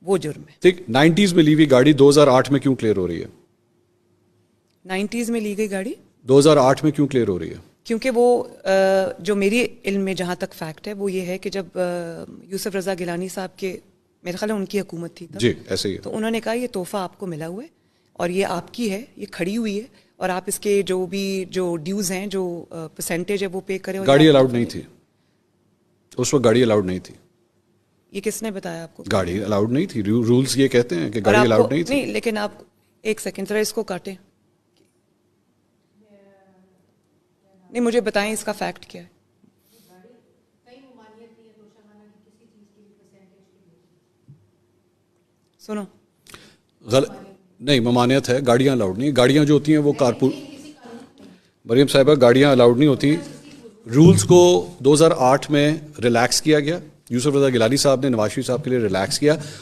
وہ جرم ہے. ٹھیک, 90s میں لی ہوئی گاڑی 2008 میں کیوں کلیئر ہو رہی ہے؟ 90s میں لی گئی گاڑی 2008 میں کیوں کلیئر ہو رہی ہے؟ کیونکہ وہ جو میری علم میں جہاں تک فیکٹ ہے وہ یہ ہے کہ جب یوسف رضا گیلانی صاحب کے میرے خیال ہے ان کی حکومت تھی تب, جی ایسے ہی ہے, تو انہوں نے کہا یہ تحفہ آپ کو ملا ہوا ہے اور یہ آپ کی ہے, یہ کھڑی ہوئی ہے اور آپ اس کے جو بھی جو ڈیوز ہیں جو پرسنٹیج ہے وہ پے کریں. گاڑی الاؤڈ نہیں تھی اس وقت, گاڑی الاؤڈ نہیں تھی. یہ کس نے بتایا آپ کو؟ گاڑی الاؤڈ نہیں تھی, رولز یہ کہتے ہیں کہ گاڑی الاؤڈ نہیں تھی. نہیں لیکن آپ ایک سیکنڈ ذرا اس کو کاٹیں, نہیں مجھے بتائیں اس کا فیکٹ کیا ہے. سنو نہیں, ممانعت ہے, گاڑیاں الاؤڈ نہیں. گاڑیاں جو ہوتی ہیں وہ کارپول, مریم صاحبہ گاڑیاں الاؤڈ نہیں ہوتی. رولز کو 2008 میں ریلیکس کیا گیا, یوسف رضا گیلانی صاحب نے نواز شریف صاحب کے لیے ریلیکس کیا,